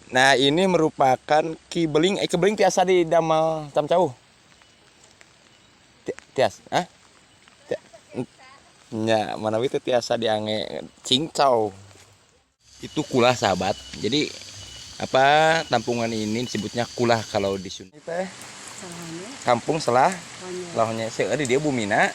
Nah, ini merupakan kibeling. Kibeling tiasa di damal tamcau. Tias, ah? Nya, mana itu tiasa diange cincau. Itu kulah sahabat. Jadi apa tampungan ini disebutnya kulah kalau di Sunda. Teh kampung selah lahnya seueur di dia bumina.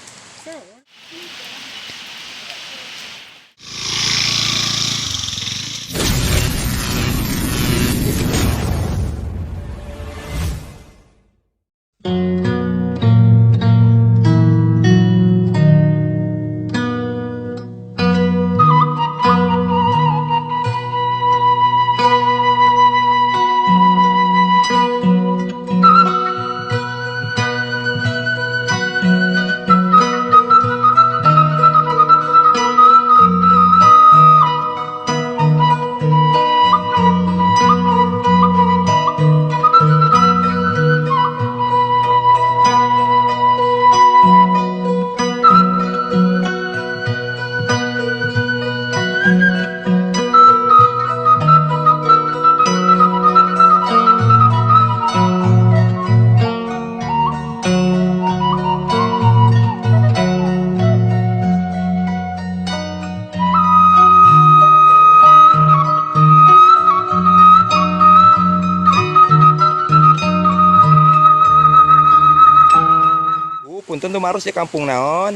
Punten tuh marus ya kampung naon?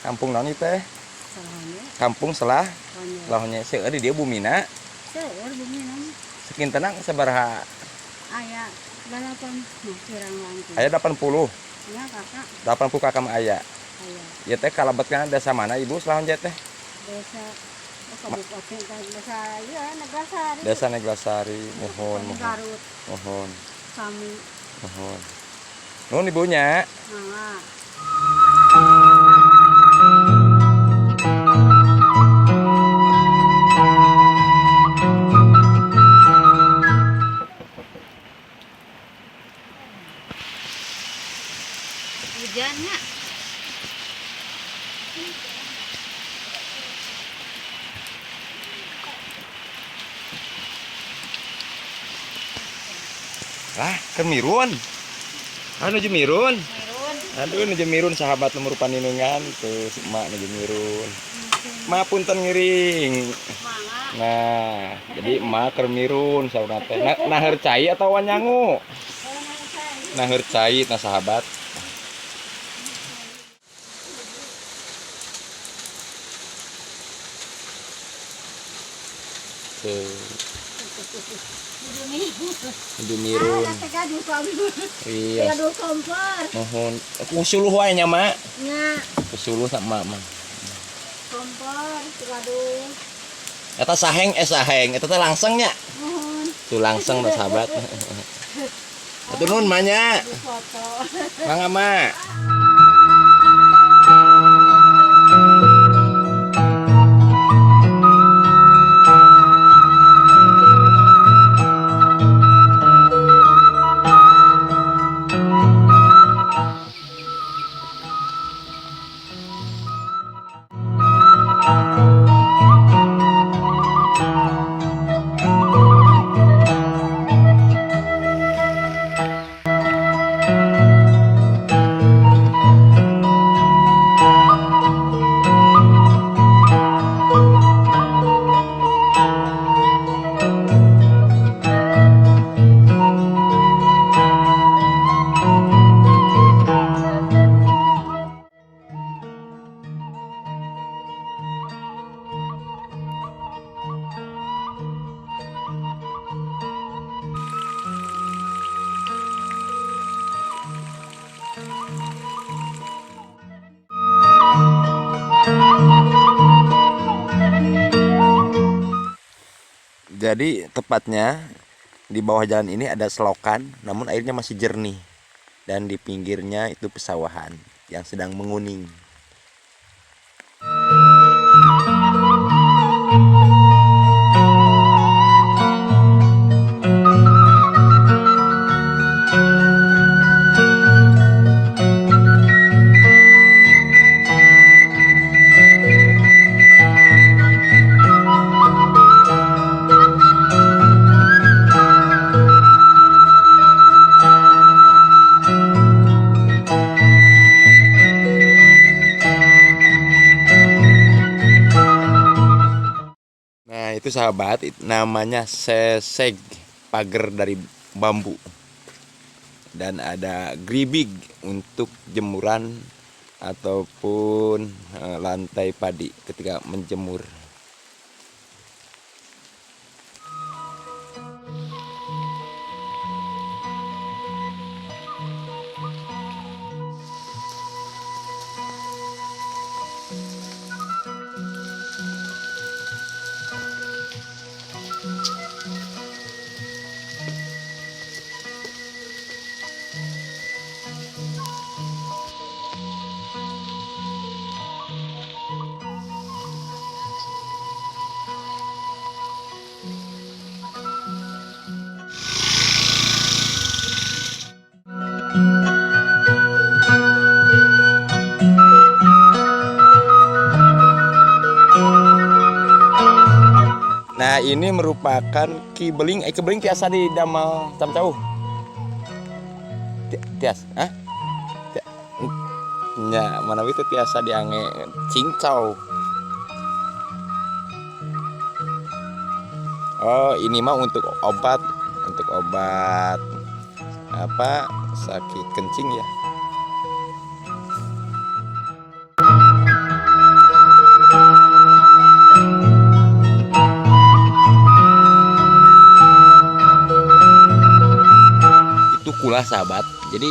Kampung naon itu teh? Kampung selah lahnya seueur di dia bumina. Seueur bumina. Sakintenang sabaraha? Aya 8 kurang langkung. Aya 80. Ya, Kakak. 80 kakak mah aya. Aya. Ya teh kalabatkan desa mana Ibu selahon teh? Desa Kabupaten Desa ya Neglasari. Desa Neglasari. Mohon. Garut. Mohon. Kami. Mohon. Nun ibunya. Mangga. Hujannya. Lah, kemirun. Nuju mirun. Aduh, nuju mirun sahabat nomor paninungan tuh si emak nuju mirun. Ma punten ngiring. Nah, jadi emak keur mirun saudara teh. Nah hercai atau wanyangu? Nah hercai nah sahabat. Nuju mirun. Iya. Mohon. Kusuluh wae nya, Mak. Nya. Kusuluh sama Mak. Kompor, gaduh. Eta saheng eta teh langseng nya. Mohon. Tuh langseng dah sahabat. Atuh nun manya. Foto. Mangga Mak. Jadi tepatnya di bawah jalan ini ada selokan, namun airnya masih jernih. Dan di pinggirnya itu pesawahan yang sedang menguning. sahabat, namanya seseg, pagar dari bambu. Dan ada geribig untuk jemuran ataupun lantai padi ketika menjemur. Nah, ini merupakan kibeling. Kibeling tiasa di damal tamcau. Tias, ah? Nya, mana itu tiasa diange cincau. Oh, ini mah untuk obat apa? Sakit kencing ya. Kulah sahabat, jadi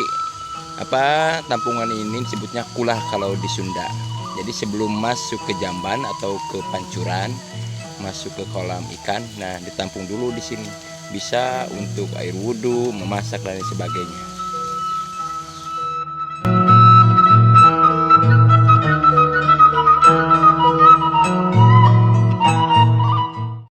apa, tampungan ini disebutnya kulah kalau di Sunda. Jadi sebelum masuk ke jamban atau ke pancuran, masuk ke kolam ikan, nah ditampung dulu di sini, bisa untuk air wudhu, memasak dan sebagainya.